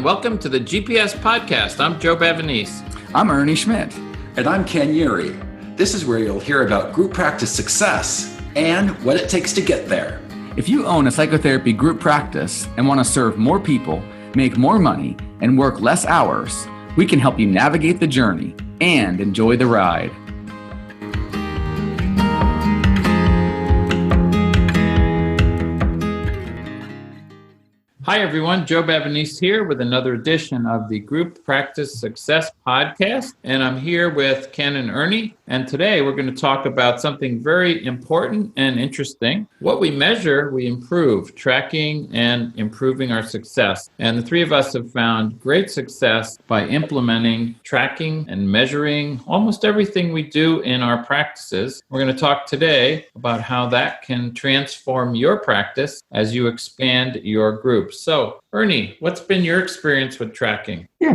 and welcome to the GPS Podcast. I'm Joe Bavanese. I'm Ernie Schmidt. And I'm Ken and Ernie. This is where you'll hear about group practice success and what it takes to get there. If you own a psychotherapy group practice and want to serve more people, make more money, and work less hours, we can help you navigate the journey and enjoy the ride. Hi, everyone. Joe Bavanese here with another edition of the Group Practice Success Podcast. And I'm here with Ken and Ernie. And today we're going to talk about something very important and interesting. What we measure, we improve, tracking and improving our success. And the three of us have found great success by implementing tracking and measuring almost everything we do in our practices. We're going to talk today about how that can transform your practice as you expand your groups. So, Ernie, what's been your experience with tracking? Yeah,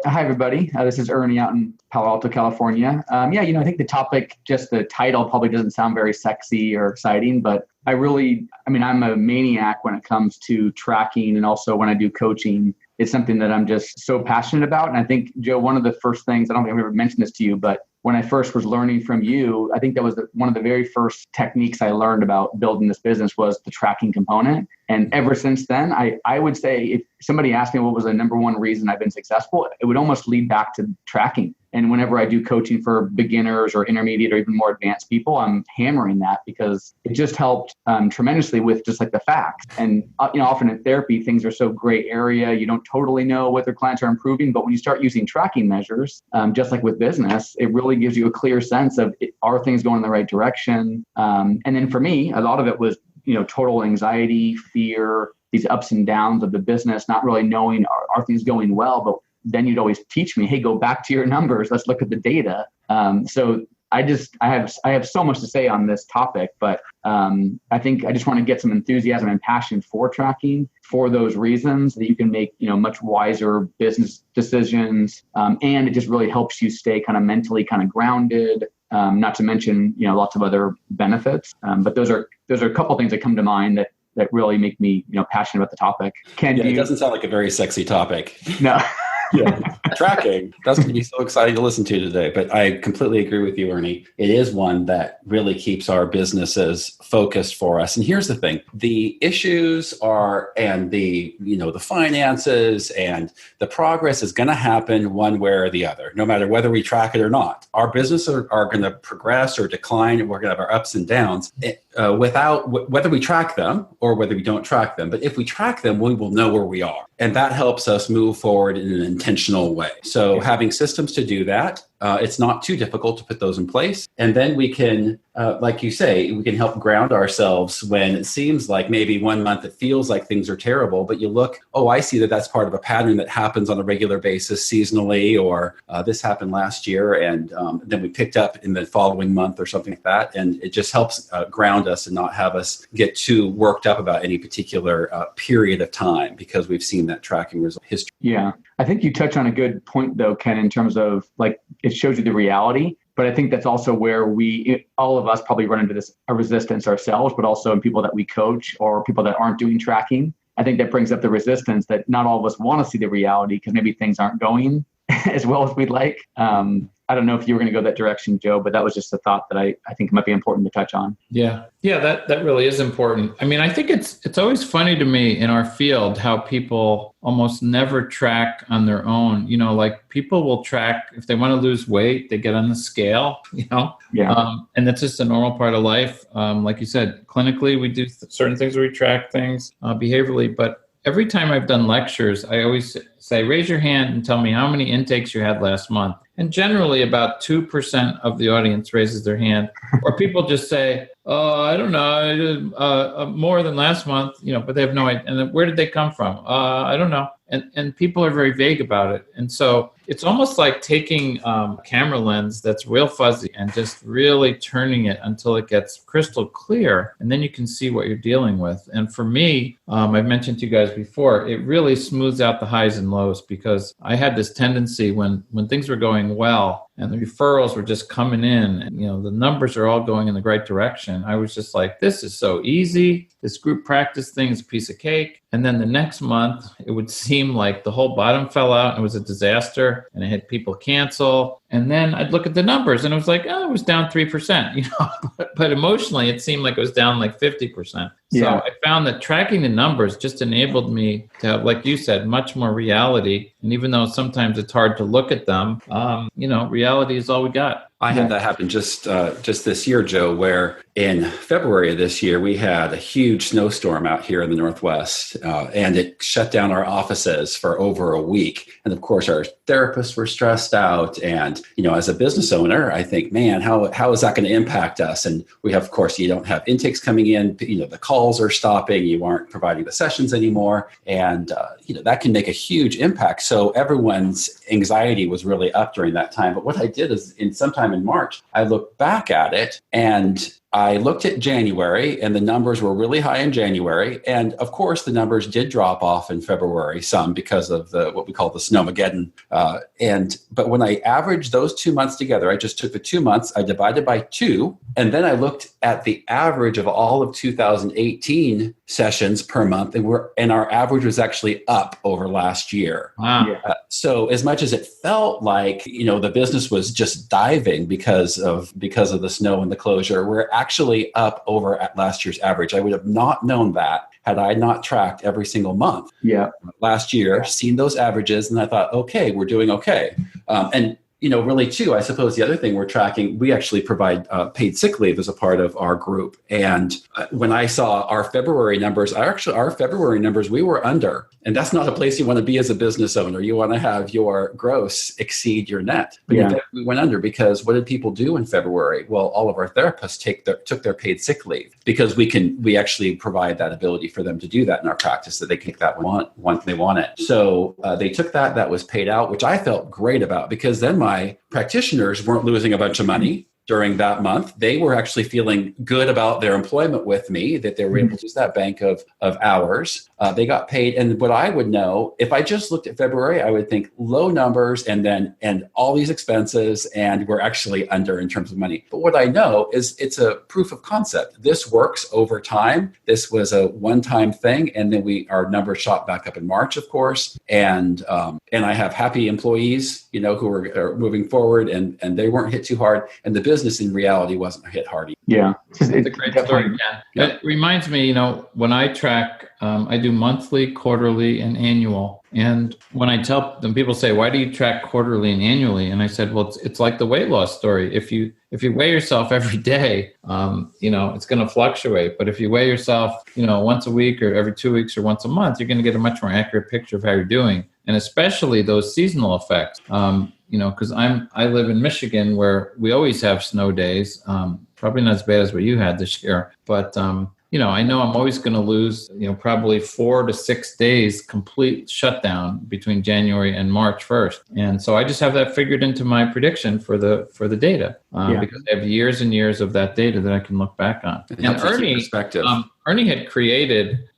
hi, everybody. This is Ernie out in Palo Alto, California. I think the topic, just the title probably doesn't sound very sexy or exciting, but I'm a maniac when it comes to tracking, and also when I do coaching. It's something that I'm just so passionate about. And I think, Joe, one of the first things, I don't think I've ever mentioned this to you, but when I first was learning from you, I think that was one of the very first techniques I learned about building this business was the tracking component. And ever since then, I would say if somebody asked me what was the number one reason I've been successful, it would almost lead back to tracking. And whenever I do coaching for beginners or intermediate or even more advanced people, I'm hammering that because it just helped tremendously with just like the facts. And often in therapy, things are so gray area. You don't totally know what their clients are improving. But when you start using tracking measures, just like with business, it really gives you a clear sense of are things going in the right direction. And then for me, a lot of it was total anxiety, fear, these ups and downs of the business, not really knowing are things going well, but then you'd always teach me, hey, go back to your numbers. Let's look at the data. So I have so much to say on this topic, but I think I just want to get some enthusiasm and passion for tracking for those reasons that you can make, much wiser business decisions. And it just really helps you stay kind of mentally kind of grounded, not to mention, lots of other benefits. But those are a couple things that come to mind that really make me, passionate about the topic. It doesn't sound like a very sexy topic. No. Yeah, tracking. That's going to be so exciting to listen to today. But I completely agree with you, Ernie. It is one that really keeps our businesses focused for us. And here's the thing: the issues and the finances and the progress is going to happen one way or the other, no matter whether we track it or not. Our businesses are going to progress or decline, and we're going to have our ups and downs without whether we track them or whether we don't track them. But if we track them, we will know where we are. And that helps us move forward in an intentional way. So having systems to do that, it's not too difficult to put those in place. And then we can, like you say, we can help ground ourselves when it seems like maybe one month it feels like things are terrible, but you look, I see that that's part of a pattern that happens on a regular basis seasonally, or this happened last year and then we picked up in the following month or something like that. And it just helps ground us and not have us get too worked up about any particular period of time, because we've seen that tracking result history. Yeah. I think you touch on a good point though, Ken, in terms of it shows you the reality. But I think that's also where all of us probably run into a resistance ourselves, but also in people that we coach or people that aren't doing tracking. I think that brings up the resistance that not all of us want to see the reality because maybe things aren't going as well as we'd like. I don't know if you were going to go that direction, Joe, but that was just a thought that I think might be important to touch on. Yeah, that really is important. I think it's always funny to me in our field how people almost never track on their own. People will track if they want to lose weight, they get on the scale, Yeah. And that's just a normal part of life. Like you said, clinically, we do certain things where we track things behaviorally, but every time I've done lectures, I always say, raise your hand and tell me how many intakes you had last month. And generally about 2% of the audience raises their hand. Or people just say, I don't know, more than last month, but they have no idea. And then where did they come from? I don't know. And people are very vague about it. And so it's almost like taking a camera lens that's real fuzzy and just really turning it until it gets crystal clear, and then you can see what you're dealing with. And for me, I've mentioned to you guys before, it really smooths out the highs and lows, because I had this tendency when things were going well and the referrals were just coming in and, the numbers are all going in the right direction. I was just like, this is so easy. This group practice thing is a piece of cake. And then the next month, it would seem like the whole bottom fell out. It was a disaster, and I had people cancel. And then I'd look at the numbers, and it was like, oh, it was down 3%. But emotionally, it seemed like it was down like 50%. So I found that tracking the numbers just enabled me to have, like you said, much more reality. And even though sometimes it's hard to look at them, reality is all we got. I had that happen just this year, Joe, where in February of this year, we had a huge snowstorm out here in the Northwest, and it shut down our offices for over a week. And of course, our therapists were stressed out. And, as a business owner, I think, man, how is that going to impact us? And we have, of course, you don't have intakes coming in, the calls are stopping, you aren't providing the sessions anymore. And, that can make a huge impact. So everyone's anxiety was really up during that time. But what I did is sometime in March, I looked back at it and I looked at January, and the numbers were really high in January. And of course, the numbers did drop off in February, some because of what we call the snowmageddon. But when I averaged those 2 months together, I just took the 2 months, I divided by 2, and then I looked at the average of all of 2018 sessions per month, and our average was actually up over last year. Wow. So as much as it felt like the business was just diving because of the snow and the closure, we're actually up over at last year's average. I would have not known that had I not tracked every single month last year, seen those averages, and I thought, okay, we're doing okay. And really too, I suppose the other thing we're tracking, we actually provide paid sick leave as a part of our group. And when I saw our February numbers, we were under. And that's not a place you want to be as a business owner. You want to have your gross exceed your net. But in fact, we went under because what did people do in February? Well, all of our therapists took their paid sick leave, because we actually provide that ability for them to do that in our practice, that they can take that once they want it. So they took that was paid out, which I felt great about, because then my practitioners weren't losing a bunch of money during that month. They were actually feeling good about their employment with me, that they were able to use that bank of hours. They got paid. And what I would know, if I just looked at February, I would think low numbers and all these expenses, and we're actually under in terms of money. But what I know is it's a proof of concept. This works over time. This was a one-time thing. And then our numbers shot back up in March, of course. And I have happy employees, who are moving forward, and they weren't hit too hard. And the business in reality wasn't hit hard. Yeah. It's a great story, Ken. It reminds me, when I track, I do monthly, quarterly, and annual. And when I tell them, people say, why do you track quarterly and annually? And I said, well, it's like the weight loss story. If you weigh yourself every day, it's going to fluctuate. But if you weigh yourself, once a week or every 2 weeks or once a month, you're going to get a much more accurate picture of how you're doing. And especially those seasonal effects, because I live in Michigan, where we always have snow days, probably not as bad as what you had this year. But, I know I'm always going to lose, probably 4 to 6 days complete shutdown between January and March 1st. And so I just have that figured into my prediction for the data, because I have years and years of that data that I can look back on. And Ernie had created,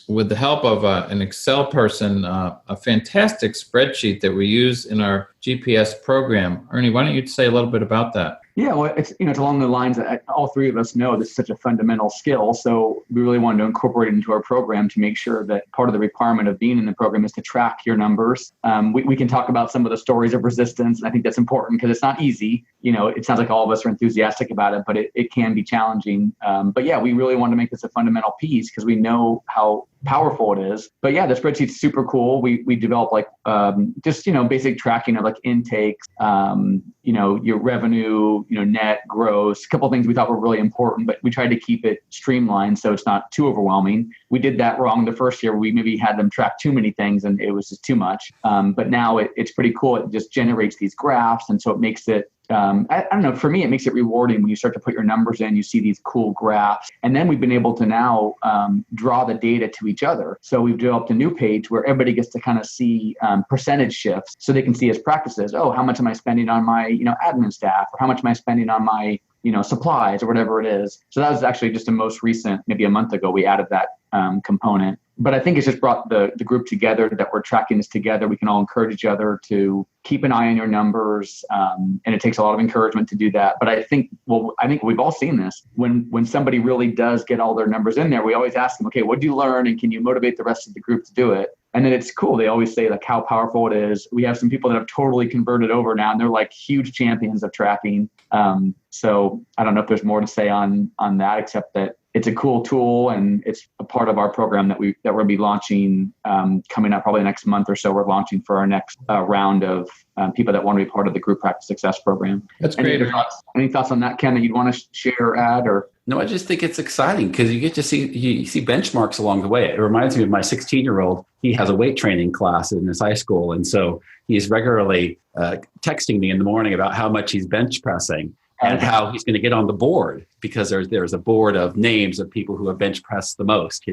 with the help of an Excel person, a fantastic spreadsheet that we use in our GPS program. Ernie, why don't you say a little bit about that? Yeah, well, it's along the lines that all three of us know this is such a fundamental skill. So we really wanted to incorporate it into our program to make sure that part of the requirement of being in the program is to track your numbers. We can talk about some of the stories of resistance. And I think that's important because it's not easy. It sounds like all of us are enthusiastic about it, but it can be challenging. But yeah, we really want to make this a fundamental piece because we know how powerful it is. But yeah, the spreadsheet's super cool. We develop basic tracking of intakes, your revenue, net, gross, a couple of things we thought were really important, but we tried to keep it streamlined so it's not too overwhelming. We did that wrong the first year. We maybe had them track too many things and it was just too much. But now it's pretty cool. It just generates these graphs. And so it makes it I don't know, for me, it makes it rewarding when you start to put your numbers in, you see these cool graphs. And then we've been able to now draw the data to each other. So we've developed a new page where everybody gets to kind of see percentage shifts, so they can see as practices, oh, how much am I spending on my, admin staff, or how much am I spending on my, supplies, or whatever it is. So that was actually just the most recent, maybe a month ago, we added that component. But I think it's just brought the group together, that we're tracking this together. We can all encourage each other to keep an eye on your numbers. And it takes a lot of encouragement to do that. But I think we've all seen this. When somebody really does get all their numbers in there, we always ask them, okay, what did you learn? And can you motivate the rest of the group to do it? And then it's cool. They always say like how powerful it is. We have some people that have totally converted over now, and they're like huge champions of tracking. So I don't know if there's more to say on that, except that it's a cool tool, and it's a part of our program that we're going to be launching coming up probably next month or so. We're launching for our next round of people that want to be part of the group practice success program. That's great. Any thoughts on that, Ken, that you'd want to share or add? Or No, I just think it's exciting because you get to see benchmarks along the way. It reminds me of my 16-year-old. He has a weight training class in his high school, and so he's regularly texting me in the morning about how much he's bench pressing and how he's going to get on the board, because there's a board of names of people who have bench pressed the most,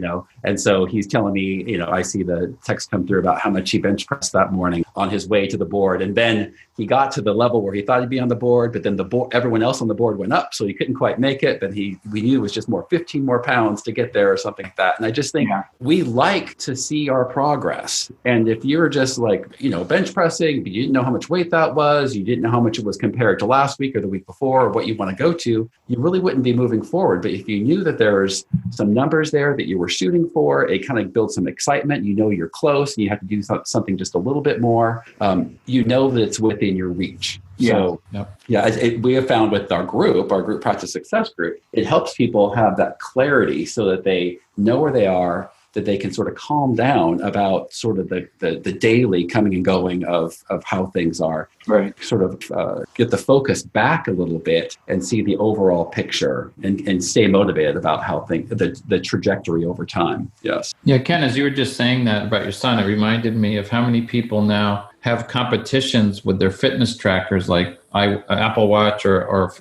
And so he's telling me, I see the text come through about how much he bench pressed that morning on his way to the board. And then he got to the level where he thought he'd be on the board, but then everyone else on the board went up, so he couldn't quite make it. But we knew it was just 15 more pounds to get there or something like that. And I just think we like to see our progress. And if you're just like, bench pressing, but you didn't know how much weight that was, you didn't know how much it was compared to last week or the week before, or what you want to go to, you really wouldn't be moving forward. But if you knew that there's some numbers there that you were shooting for, it kind of builds some excitement. You're close and you have to do something just a little bit more. That it's within your reach. So, we have found with our group practice success group, it helps people have that clarity so that they know where they are, that they can sort of calm down about sort of the daily coming and going of how things are. Right. Sort of get the focus back a little bit and see the overall picture and stay motivated about how the trajectory over time. Yes. Yeah, Ken, as you were just saying that about your son, it reminded me of how many people now have competitions with their fitness trackers, like Apple Watch or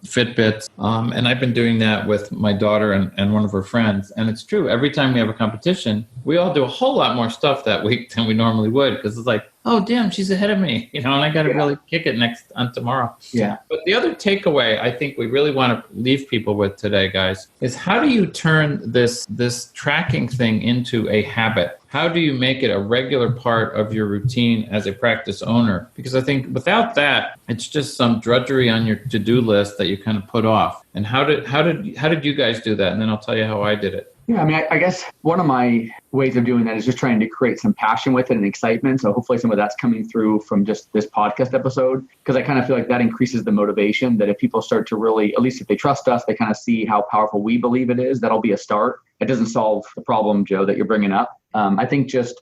Fitbits. And I've been doing that with my daughter and one of her friends. And it's true. Every time we have a competition, we all do a whole lot more stuff that week than we normally would, because it's like, oh, damn, she's ahead of me, and I got to really kick it on tomorrow. Yeah. But the other takeaway I think we really want to leave people with today, guys, is how do you turn this tracking thing into a habit? How do you make it a regular part of your routine as a practice owner? Because I think without that, it's just some drudgery on your to-do list that you kind of put off. And how did you guys do that? And then I'll tell you how I did it. Yeah, I mean, I guess one of my ways of doing that is just trying to create some passion with it and excitement. So hopefully some of that's coming through from just this podcast episode, because I kind of feel like that increases the motivation, that if people start to really, at least if they trust us, they kind of see how powerful we believe it is, that'll be a start. It doesn't solve the problem, Joe, that you're bringing up. I think just,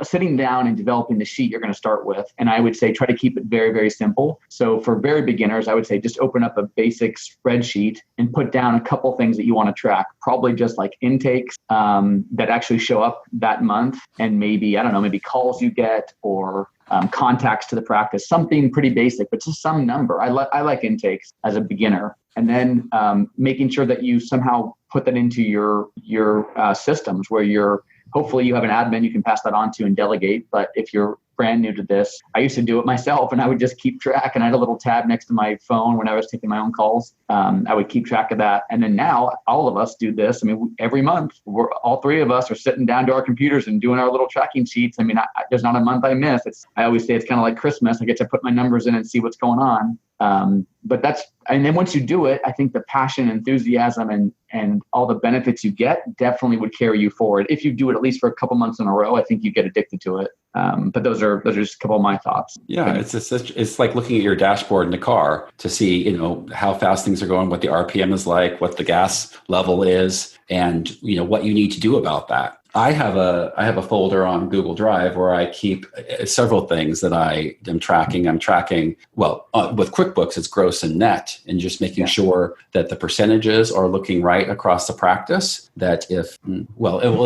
sitting down and developing the sheet you're going to start with. And I would say try to keep it very, very simple. So for very beginners, I would say just open up a basic spreadsheet and put down a couple things that you want to track, probably just like intakes that actually show up that month. And maybe calls you get, or contacts to the practice, something pretty basic, but just some number. I like intakes as a beginner. And then making sure that you somehow put that into your systems where hopefully you have an admin you can pass that on to and delegate. But if you're brand new to this, I used to do it myself, and I would just keep track. And I had a little tab next to my phone when I was taking my own calls. I would keep track of that. And then now all of us do this. I mean, every month, all three of us are sitting down to our computers and doing our little tracking sheets. I mean, there's not a month I miss. I always say it's kind of like Christmas. I get to put my numbers in and see what's going on. And then once you do it, I think the passion, enthusiasm, and all the benefits you get definitely would carry you forward. If you do it at least for a couple months in a row, I think you get addicted to it. But those are just a couple of my thoughts. Yeah, it's like looking at your dashboard in the car to see, how fast things are going, what the RPM is like, what the gas level is, and what you need to do about that. I have a folder on Google Drive where I keep several things that I am tracking. I'm tracking, with QuickBooks, it's gross and net, and just making sure that the percentages are looking right across the practice. That and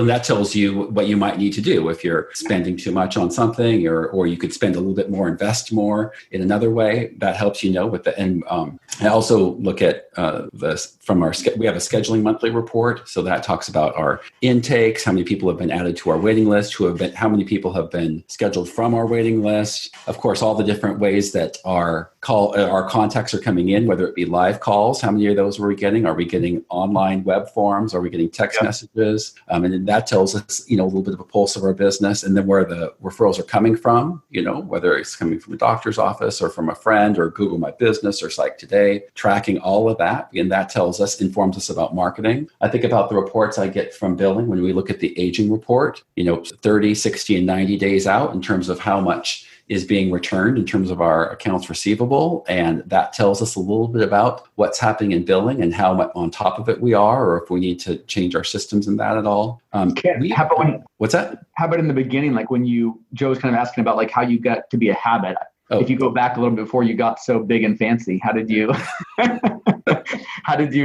that tells you what you might need to do if you're spending too much on something, or you could spend a little bit more, invest more in another way. That helps you know with the. And I also look at this from we have a scheduling monthly report, so that talks about our intakes, how many people have been added to our waiting list, how many people have been scheduled from our waiting list. Of course, all the different ways that our contacts are coming in, whether it be live calls, how many of those are we getting? Are we getting online web forms? Are we getting text messages? And then that tells us, a little bit of a pulse of our business, and then where the referrals are coming from, whether it's coming from a doctor's office or from a friend or Google My Business or Psych Today, tracking all of that. And that informs us about marketing. I think about the reports I get from billing when we look at the aging report, 30, 60, and 90 days out in terms of how much is being returned in terms of our accounts receivable. And that tells us a little bit about what's happening in billing and how much on top of it we are, or if we need to change our systems in that at all. What's that? How about in the beginning, like when Joe was kind of asking about like how you got to be a habit. If you go back a little bit before you got so big and fancy, how did you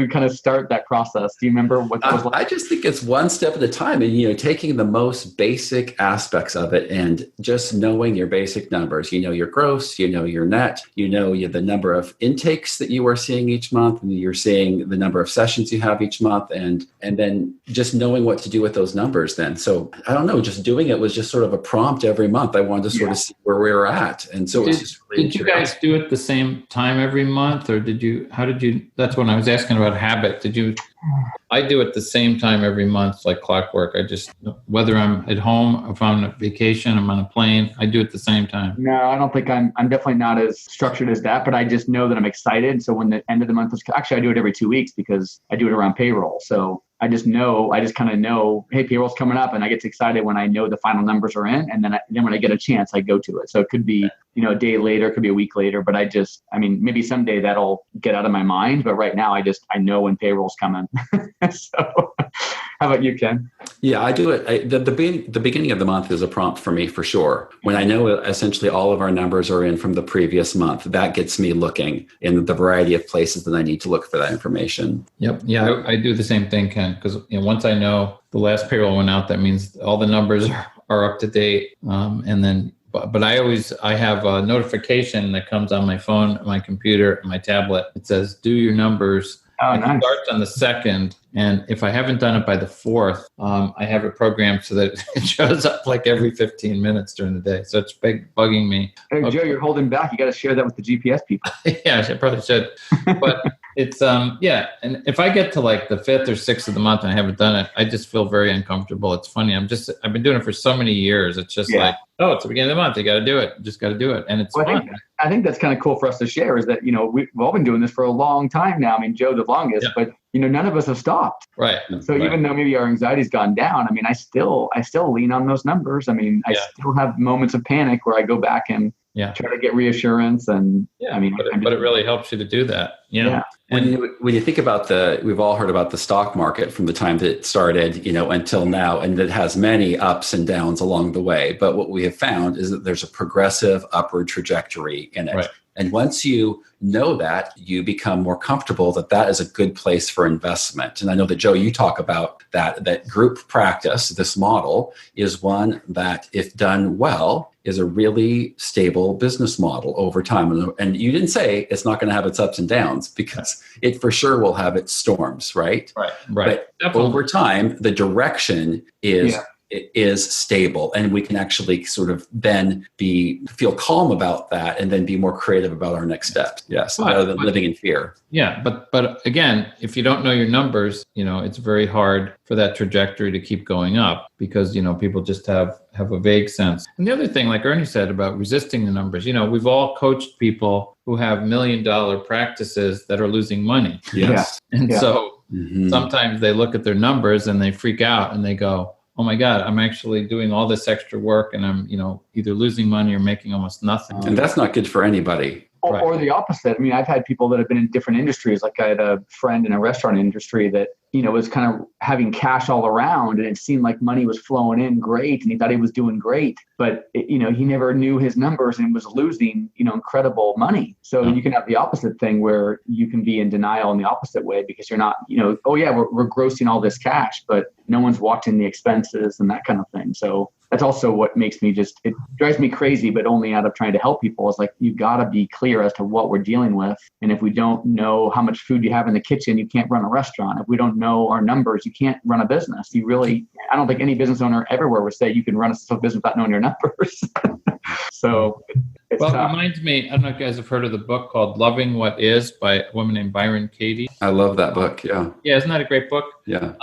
kind of start that process? Do you remember what that was like? I just think it's one step at a time, and taking the most basic aspects of it and just knowing your basic numbers. Your gross, your net, the number of intakes that you are seeing each month, and you're seeing the number of sessions you have each month, and then just knowing what to do with those numbers then. So I don't know, just doing it was just sort of a prompt every month. I wanted to sort of see where we were at. And so did you guys do it the same time every month, or how did you, that's when I was asking about habit. I do it the same time every month, like clockwork. I just, whether I'm at home, if I'm on vacation, I'm on a plane, I do it the same time. No, I don't think I'm definitely not as structured as that, but I just know that I'm excited. So when the end of the month is, actually I do it every 2 weeks because I do it around payroll. So I just kind of know, hey, payroll's coming up, and I get excited when I know the final numbers are in. And then when I get a chance, I go to it. So it could be, a day later, it could be a week later, but maybe someday that'll get out of my mind. But right now I know when payroll's coming. So how about you, Ken? Yeah, I do it. The beginning of the month is a prompt for me for sure. When I know essentially all of our numbers are in from the previous month, that gets me looking in the variety of places that I need to look for that information. Yep. Yeah, I do the same thing, Ken, because once I know the last payroll went out, that means all the numbers are up to date. And then, but I have a notification that comes on my phone, my computer, and my tablet. It says, do your numbers. Oh, nice. It starts on the 2nd, and if I haven't done it by the 4th, I have it programmed so that it shows up like every 15 minutes during the day. So it's bugging me. Hey, okay. Joe, you're holding back. You got to share that with the GPS people. Yeah, I probably should. But it's, and if I get to like the 5th or 6th of the month and I haven't done it, I just feel very uncomfortable. It's funny. I've been doing it for so many years. It's just like, oh, it's the beginning of the month. You got to do it. You just got to do it. And it's fun. I think that's kind of cool for us to share is that, we've all been doing this for a long time now. I mean, Joe, the longest, but none of us have stopped. Right. So even though maybe our anxiety's gone down, I still lean on those numbers. I still have moments of panic where I go back and try to get reassurance. And but it really helps you to do that. Yeah. And when you think about we've all heard about the stock market from the time that it started, until now, and it has many ups and downs along the way. But what we have found is that there's a progressive upward trajectory in it. Right. And once you know that, you become more comfortable that is a good place for investment. And I know that, Joe, you talk about that group practice, this model is one that, if done well, is a really stable business model over time. And you didn't say it's not going to have its ups and downs, because it for sure will have its storms, right? Right. But over time, the direction is stable, and we can actually sort of then feel calm about that, and then be more creative about our next steps. Yes, rather than living in fear. Yeah, but again, if you don't know your numbers, it's very hard for that trajectory to keep going up, because people just have a vague sense. And the other thing, like Ernie said about resisting the numbers, we've all coached people who have $1 million practices that are losing money. Yes, so sometimes they look at their numbers and they freak out and they go, oh my God, I'm actually doing all this extra work and I'm, either losing money or making almost nothing. And that's not good for anybody. Or the opposite. I mean, I've had people that have been in different industries. Like I had a friend in a restaurant industry that, was kind of having cash all around, and it seemed like money was flowing in great, and he thought he was doing great, but he never knew his numbers and was losing, incredible money. So you can have the opposite thing where you can be in denial in the opposite way because you're not, oh yeah, we're grossing all this cash, but no one's watching the expenses and that kind of thing. So that's also what makes me it drives me crazy, but only out of trying to help people. Is like, you got to be clear as to what we're dealing with. And if we don't know how much food you have in the kitchen, you can't run a restaurant. If we don't know our numbers, you can't run a business. I don't think any business owner everywhere would say you can run a business without knowing your numbers. So it's well, tough. it reminds me, I don't know if you guys have heard of the book called Loving What Is by a woman named Byron Katie. I love that book. Yeah. Yeah, isn't that a great book? Yeah.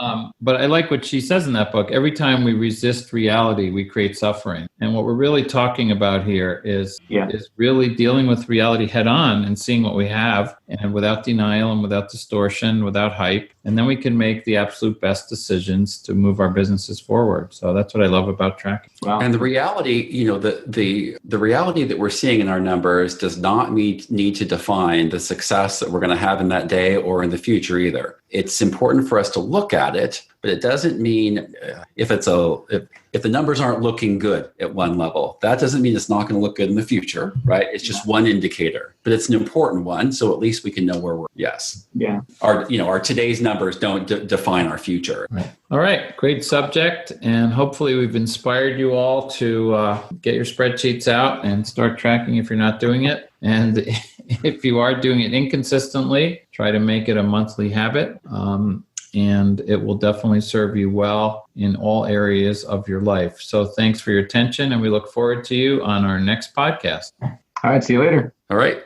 But I like what she says in that book. Every time we resist reality, we create suffering. And what we're really talking about here is really dealing with reality head on and seeing what we have, and without denial and without distortion, without hype. And then we can make the absolute best decisions to move our businesses forward. So that's what I love about tracking. Wow. And the reality, the reality that we're seeing in our numbers does not need to define the success that we're going to have in that day or in the future either. It's important for us to look at it, but it doesn't mean if the numbers aren't looking good at one level, that doesn't mean it's not going to look good in the future, right? It's just one indicator, but it's an important one. So at least we can know where we're. Yes. Yeah. Our today's numbers don't define our future. Right. All right. Great subject. And hopefully we've inspired you all to get your spreadsheets out and start tracking if you're not doing it. And if you are doing it inconsistently, try to make it a monthly habit. And it will definitely serve you well in all areas of your life. So thanks for your attention, and we look forward to you on our next podcast. All right. See you later. All right.